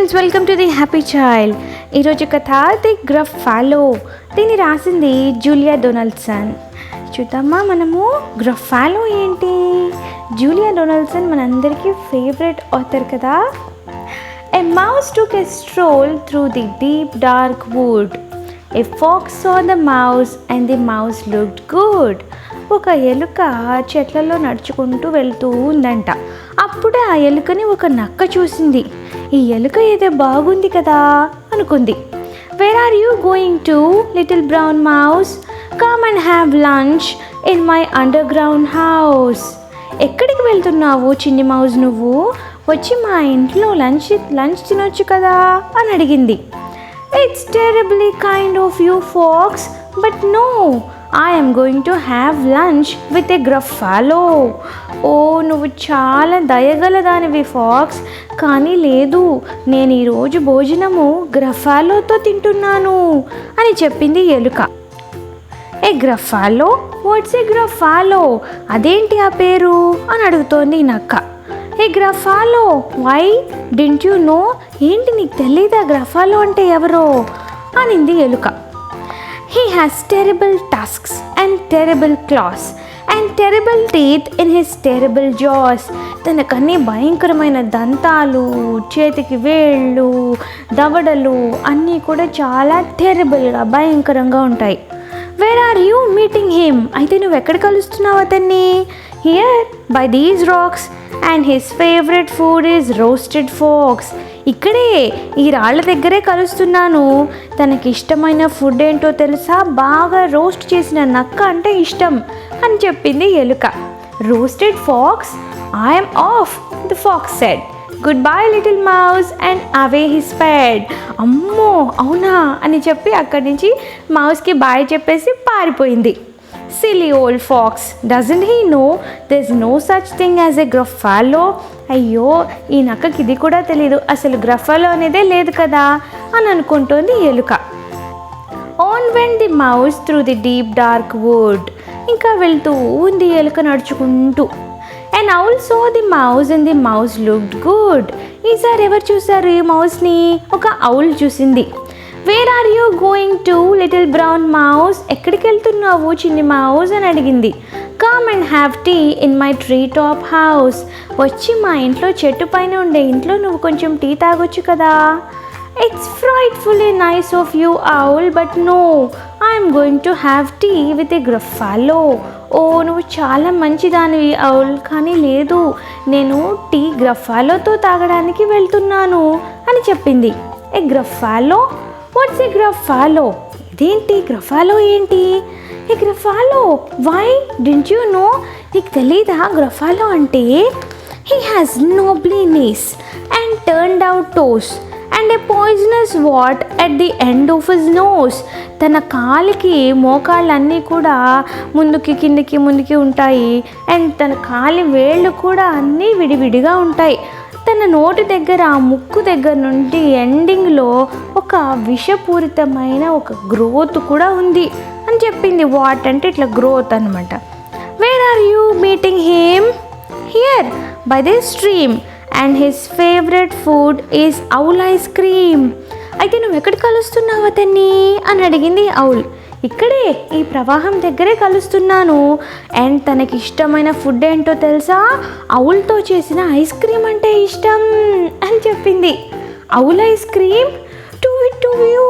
Friends, welcome to the happy child. ఈరోజు కథ the గ్రఫాలో. దీన్ని రాసింది జూలియా డొనాల్డ్సన్. చూద్దామా మనము గ్రఫాలో ఏంటి. జూలియా డొనాల్డ్సన్ మనందరికీ ఫేవరెట్ ఆథర్ కదా. A mouse took a stroll through the deep dark wood. A fox saw the mouse and the mouse looked good. ఒక ఎలుక చెట్లలో నడుచుకుంటూ వెళ్తూ ఉందంట. అప్పుడే ఆ ఎలుకని ఒక నక్క చూసింది. ఈ ఎలుక ఏదో బాగుంది కదా అనుకుంది. Where are you going to, little brown mouse? Come and have lunch in my underground house. ఎక్కడికి వెళ్తున్నావు చిన్ని మౌజ్, నువ్వు వచ్చి మా ఇంట్లో లంచ్ తినొచ్చు కదా అని అడిగింది. It's terribly kind of you, fox, but no, I am going to have lunch with a gruffalo. ఓ, నువ్వు చాలా దయగలదానివి ఫాక్స్, కానీ లేదు, నేను ఈరోజు భోజనము గ్రఫాలోతో తింటున్నాను అని చెప్పింది ఎలుక. A Gruffalo? What's a Gruffalo? అదేంటి ఆ పేరు అని అడుగుతోంది నక్క. A Gruffalo, why didn't you know? ఏంటి నీకు తెలీదా గ్రఫాలో అంటే ఎవరో అనింది ఎలుక. He has terrible tusks and terrible claws and terrible teeth in his terrible jaws. తనకన్నీ భయంకరమైన దంతాలు, చేతికి వేళ్ళు, దవడలు అన్నీ కూడా చాలా టెరబుల్గా భయంకరంగా ఉంటాయి. Where are you meeting him? అయితే నువ్వు ఎక్కడ కలుస్తున్నావు అతన్ని? Here by these rocks and his favorite food is roasted fox. ఇక్కడే ఈ రాళ్ళ దగ్గరే కలుస్తున్నాను. తనకి ఇష్టమైన ఫుడ్ ఏంటో తెలుసా? బాగా రోస్ట్ చేసిన నక్క అంటే ఇష్టం అని చెప్పింది ఎలుక. Roasted fox? I'm off, the fox said. Goodbye little mouse and away he sped. అమ్మో అవునా అని చెప్పి అక్కడి నుంచి మౌస్కి బాయ్ చెప్పేసి పారిపోయింది. Silly old fox, doesn't he know there's no such thing as a gruffalo? అయ్యో, ఈ నక్కకి ఇది కూడా తెలీదు, అసలు గ్రఫాలో అనేదే లేదు కదా అని అనుకుంటోంది ఎలుక. On went the mouse through the deep dark wood. ఇంకా వెళ్తూ ఉంది ఎలుక నడుచుకుంటూ. An owl saw the mouse and the mouse looked good. ఈసారి ఎవరు చూసారు ఈ మౌస్ని? ఒక ఔల్ చూసింది. Where are you going to, little brown mouse? ఎక్కడికి వెళ్తున్నావు చిన్ని మౌస్ అని అడిగింది. Come and have tea in my tree top house. వచ్చి మా ఇంట్లో చెట్టు పైన ఉండే ఇంట్లో నువ్వు కొంచెం టీ తాగొచ్చు కదా. It's frightfully nice of you, owl, but no, I'm going to have tea with a gruffalo. ఓ, నువ్వు చాలా మంచిదానివి ఔల్, కానీ లేదు, నేను టీ గ్రఫాలోతో తాగడానికి వెళ్తున్నాను అని చెప్పింది. A Gruffalo? What's a Gruffalo? ఇదేంటి గ్రఫాలో ఏంటి? A Gruffalo, why didn't you know? నీకు తెలీదా గ్రఫాలో అంటే? He has knobbly knees and turned out toes and a poisonous wart at the end of his nose. తన కాలికి మోకాళ్ళన్నీ కూడా ముందుకి కిందికి ముందుకి ఉంటాయి, అండ్ తన కాలి వేళ్ళు కూడా అన్నీ విడివిడిగా ఉంటాయి. తన నోటి దగ్గర, ముక్కు దగ్గర నుండి ఎండింగ్లో ఒక విషపూరితమైన ఒక గ్రోత్ కూడా ఉంది అని చెప్పింది. వాట్ అంటే ఇట్లా గ్రోత్ అనమాట. Where are you meeting him? Here by the stream and his favourite food is owl ice cream. అయితే నువ్వు ఎక్కడ కలుస్తున్నావు అతన్ని అని అడిగింది ఔల్. ఇక్కడే ఈ ప్రవాహం దగ్గరే కలుస్తున్నాను, అండ్ తనకి ఇష్టమైన ఫుడ్ ఏంటో తెలుసా? ఔల్తో చేసిన ఐస్ క్రీమ్ అంటే ఇష్టం అని చెప్పింది. Owl ice cream? To it to you.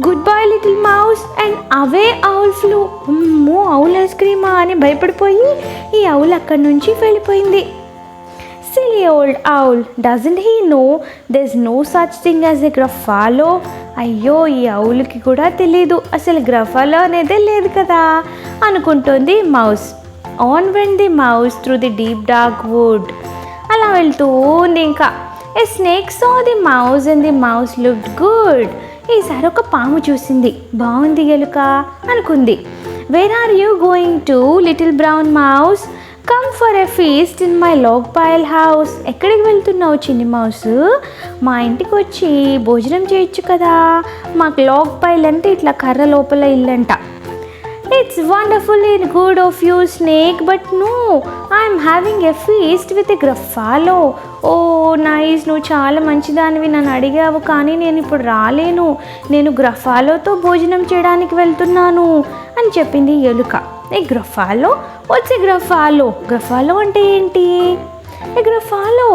Good bye little mouse and away owl flu. అమ్మో, ఔల్ ఐస్ క్రీమా అని భయపడిపోయి ఈ ఔల్ అక్కడి నుంచి వెళ్ళిపోయింది. Silly old owl, doesn't he know there's no such thing as a gruffalo? అయ్యో, ఈ ఔల్కి కూడా తెలీదు, అసలు గ్రఫాలో అనేదే లేదు కదా అనుకుంటోంది mouse. On went the mouse through the deep dark wood. అలా వెళ్తూ ఉంది ఇంకా. A snake saw the mouse and the mouse looked good. ఈసారి ఒక పాము చూసింది. బాగుంది ఎలుక అనుకుంది. Where are you going to, little brown mouse? Come for a feast in my log pile house. ఎక్కడికి వెళ్తున్నావు చిన్ని మౌస్? మా ఇంటికి వచ్చి భోజనం చేయొచ్చు కదా. మాకు లాగ్ పైల్ అంటే ఇట్లా కర్ర లోపల ఇల్లంట. It's wonderfully good of you, snake, but no, I'm having a feast with a gruffalo. Oh nice, నువ్వు చాలా మంచిదానివి, నన్ను అడిగావు, కానీ నేను ఇప్పుడు రాలేను, నేను గ్రఫాలోతో భోజనం చేయడానికి వెళ్తున్నాను అని చెప్పింది ఎలుక. A Gruffalo? What's a గ్రఫాలో? గ్రఫాలో అంటే ఏంటి? A Gruffalo,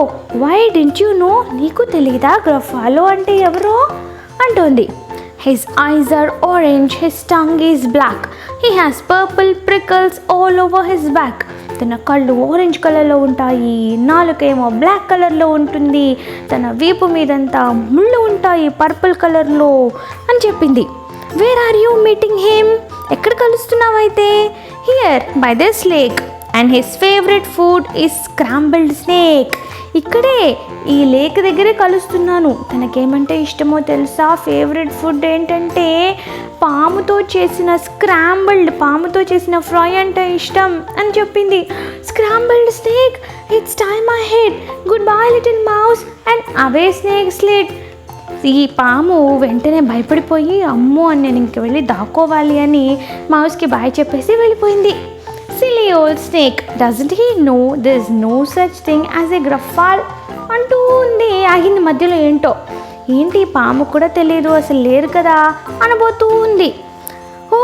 why didn't you know? నీకు తెలీదా గ్రఫాలో అంటే ఎవరో అంటోంది. His eyes are orange, his tongue is black, he has purple prickles all over his back. తన కళ్ళు ఆరెంజ్ కలర్లో ఉంటాయి, నాలుకేమో బ్లాక్ కలర్లో ఉంటుంది, తన వీపు మీదంతా ముళ్ళు ఉంటాయి పర్పుల్ కలర్లో అని చెప్పింది. Where are you meeting him? ఎక్కడ కలుస్తున్నావు అయితే? Here by this lake, and his favourite food is scrambled snake. ఇక్కడే ఈ లేక్ దగ్గరే కలుస్తున్నాను. తనకేమంటే ఇష్టమో తెలుసా? ఫేవరెట్ ఫుడ్ ఏంటంటే పాముతో చేసిన స్క్రాంబుల్డ్, పాముతో చేసిన ఫ్రై అంటే ఇష్టం అని చెప్పింది. Scrambled snake, it's time ahead, good bye little mouse, and away snake స్లిడ్. ఈ పాము వెంటనే భయపడిపోయి అమ్మో అని నేను ఇంక వెళ్ళి దాక్కోవాలి అని మౌస్కి బాయ్ చెప్పేసి వెళ్ళిపోయింది. Silly old snake, doesn't he know there's no such thing as a gruffalo? అంటూ ఉంది. ఆగింది మధ్యలో. ఏంటి పాము కూడా తెలియదు, అసలు లేరు కదా అనబోతూ ఉంది. Oh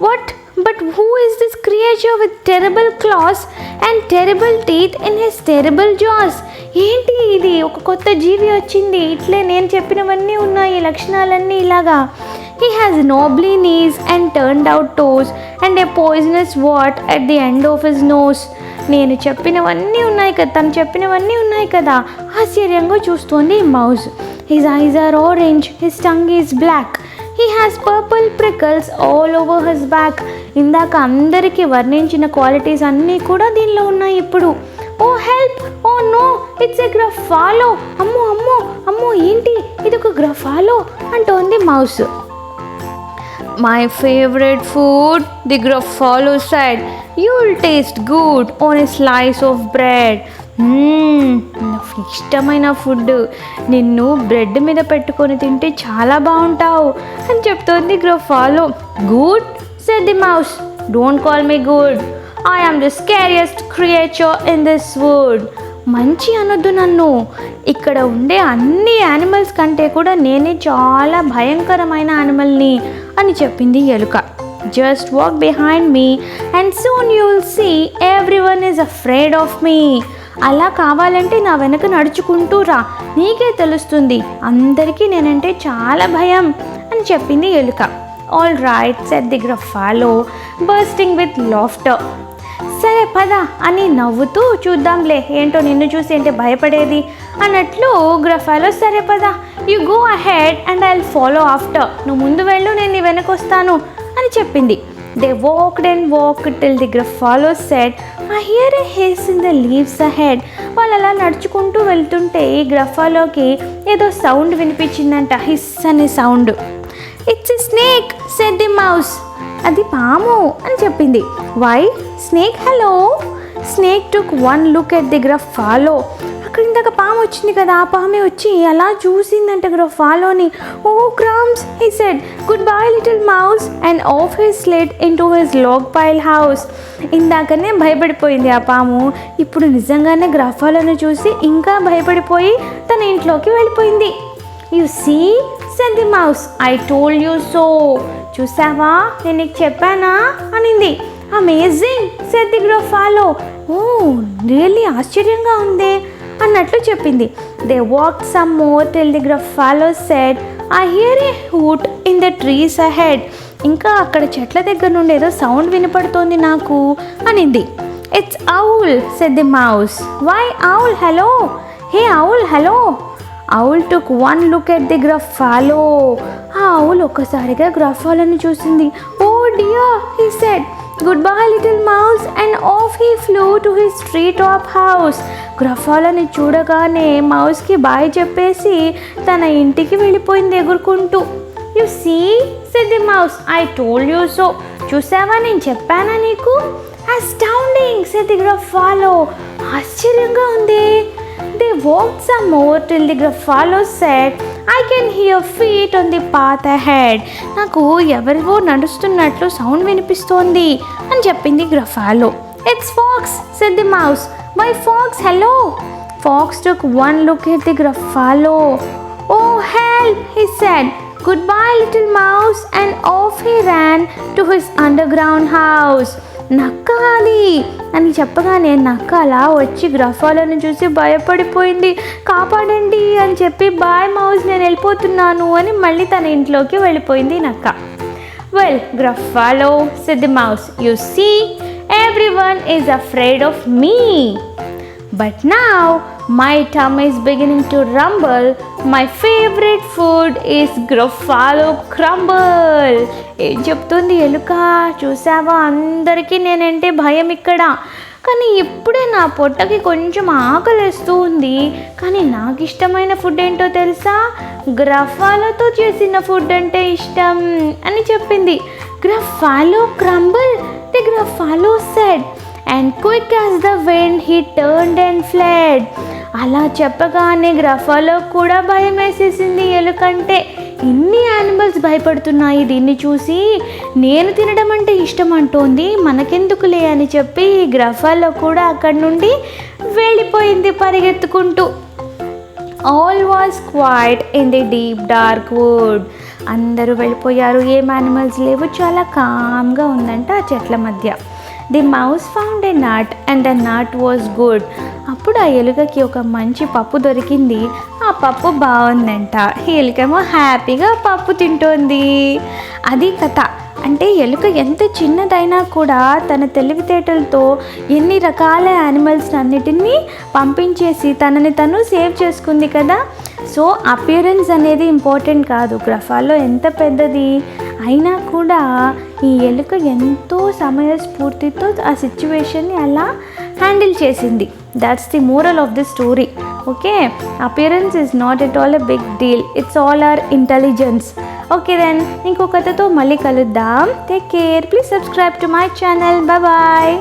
what, but who is this creature with terrible claws and terrible teeth in his terrible jaws? ఏంటి ఇది? ఒక కొత్త జీవి వచ్చింది, ఇట్లే నేను చెప్పినవన్నీ ఉన్నాయి, లక్షణాలన్నీ ఇలాగా. He has knobbly knees and turned out toes and a poisonous wart at the end of his nose. నేను చెప్పినవన్నీ ఉన్నాయి కదా, తను చెప్పినవన్నీ ఉన్నాయి కదా. ఆశ్చర్యంగా చూస్తోంది mouse. His eyes are orange, his tongue is black, he has purple prickles all over his back. ఇందాక అందరికీ వర్ణించిన క్వాలిటీస్ అన్నీ కూడా దీనిలో ఉన్నాయి ఇప్పుడు. Oh help, oh no, it's a Gruffalo. అమ్మో అమ్మో అమ్మో, ఏంటి ఇది? ఒక గ్రఫాలో అంటోంది mouse. My favorite food, the gruffalo said. You'll taste good on a slice of bread. నాకు ఇష్టమైన ఫుడ్, నిన్ను బ్రెడ్ మీద పెట్టుకొని తింటే చాలా బాగుంటావు అని చెప్తోంది Gruffalo. Good said the mouse. Don't call me good. I am the scariest creature in this world. మంచి అనొద్దు నన్ను, ఇక్కడ ఉండే అన్ని యానిమల్స్ కంటే కూడా నేనే చాలా భయంకరమైన యానిమల్ని అని చెప్పింది ఎలుక. Just walk behind me and soon you will see everyone is afraid of me. అలా కావాలంటే నా వెనక నడుచుకుంటూ రా, నీకే తెలుస్తుంది అందరికీ నేనంటే చాలా భయం అని చెప్పింది ఎలుక. All right said the Gruffalo bursting with laughter. సరే పద అని నవ్వుతూ, చూద్దాంలే ఏంటో నిన్ను చూసి ఏంటి భయపడేది అన్నట్లు గ్రఫాలో సరే పద, you go ahead and I will follow after. నువ్వు ముందు వెళ్ళు, నేను నీ వెనకొస్తాను అని చెప్పింది. They walked and walked till the Gruffalo said, I hear a hiss in the leaves ahead. వాళ్ళు అలా నడుచుకుంటూ వెళ్తుంటే ఈ గ్రఫాలోకి ఏదో సౌండ్ వినిపించిందంట, హిస్ అనే sound. It's a snake said the mouse. అది పాము అని చెప్పింది. Why snake? Hello. Snake took one look at the Gruffalo. అక్కడ ఇందాక పాము వచ్చింది కదా, ఆ పామే వచ్చి అలా చూసిందంట గ్రఫాలోని. Oh crumbs he said, goodbye little mouse, and off he slid into his log pile house. ఇందాకనే భయపడిపోయింది ఆ పాము, ఇప్పుడు నిజంగానే గ్రఫాలోని చూసి ఇంకా భయపడిపోయి తన ఇంట్లోకి వెళ్ళిపోయింది. You see said the mouse, I told you so. చూసావా, నేను నీకు చెప్పానా అనింది. Amazing said the Gruffalo. Oh really ఆశ్చర్యంగా ఉంది అన్నట్లు చెప్పింది. They walked some more till the Gruffalo said, I hear a hoot in the trees ahead. ఇంకా అక్కడ చెట్ల దగ్గర నుండి ఏదో సౌండ్ వినపడుతోంది నాకు అనింది. It's owl said the mouse. Why owl? Hello. Hey owl, hello. Owl took one look at the Gruffalo. ఆ ఔల్ ఒక్కసారిగా గ్రఫాలోని చూసింది. Oh dear he said, goodbye little mouse, and off he flew to his treetop house. గ్రఫాలోని చూడగానే మౌస్కి bye చెప్పేసి తన ఇంటికి వెళ్ళిపోయింది ఎగురుకుంటూ. You see said the mouse, I told you so. చూసావా, నేను చెప్పానా నీకు? Astounding said the గ్రఫాలో. ఆశ్చర్యంగా ఉంది. They walked some more till the Gruffalo said, I can hear feet on the path ahead. నాకు ఎవరివో నడుస్తున్నట్లు సౌండ్ వినిపిస్తోంది అని చెప్పింది Gruffalo. It's fox said the mouse. My fox, hello. Fox took one look at the Gruffalo. Oh help, he said. Goodbye little mouse, and off he ran to his underground house. నక్క అది అని చెప్పగానే నక్క అలా వచ్చి గ్రఫాలను చూసి భయపడిపోయింది. కాపాడండి అని చెప్పి బాయ్ మౌస్, నేను వెళ్ళిపోతున్నాను అని మళ్ళీ తన ఇంట్లోకి వెళ్ళిపోయింది నక్క. Well, Gruffalo, said the mouse, you see, everyone is afraid of me. But now my tummy is beginning to rumble. My favorite food is Gruffalo crumble. ఏం చెప్తుంది ఎలుక? చూసావా, అందరికీ నేనంటే భయం ఇక్కడ, కానీ ఇప్పుడే నా పొట్టకి కొంచెం ఆకలిస్తూ ఉంది. కానీ నాకు ఇష్టమైన ఫుడ్ ఏంటో తెలుసా? గ్రఫాలోతో చేసిన ఫుడ్ అంటే ఇష్టం అని చెప్పింది. Gruffalo crumble, the Gruffalo said. And quick as the wind he turned and fled. అలా చెప్పగానే గ్రఫాలో కూడా భయం వేసేసింది ఎలుకంటే. ఇన్ని యానిమల్స్ భయపడుతున్నాయి దీన్ని చూసి, నేను తినడం అంటే ఇష్టం అంటోంది, మనకెందుకులే అని చెప్పి గ్రఫాలో కూడా అక్కడి నుండి వెళ్ళిపోయింది పరిగెత్తుకుంటూ. All was quiet in the deep dark wood. అందరూ వెళ్ళిపోయారు, ఏం యానిమల్స్ లేవు, చాలా కామ్గా ఉందంట ఆ చెట్ల మధ్య. The mouse found a nut and the nut was good. అప్పుడు ఆ ఎలుకకి ఒక మంచి పప్పు దొరికింది. ఆ పప్పు బాగుందంట. ఎలుకేమో హ్యాపీగా పప్పు తింటోంది. అది కథ. అంటే ఎలుక ఎంత చిన్నదైనా కూడా తన తెలివితేటలతో ఎన్ని రకాల యానిమల్స్ అన్నిటినీ పంపించేసి తనని తను సేవ్ చేసుకుంది కదా. సో అపియరెన్స్ అనేది ఇంపార్టెంట్ కాదు. గ్రఫాలో ఎంత పెద్దది అయినా కూడా ఈ ఎలుక ఎంతో సమయస్ఫూర్తితో ఆ సిచ్యువేషన్ని అలా హ్యాండిల్ చేసింది. That's the moral of the story. Okay, appearance is not at all a big deal, it's all our intelligence. Okay then, ఇంకో కథతో మళ్ళీ కలుద్దాం. Take care, please subscribe to my channel. Bye bye.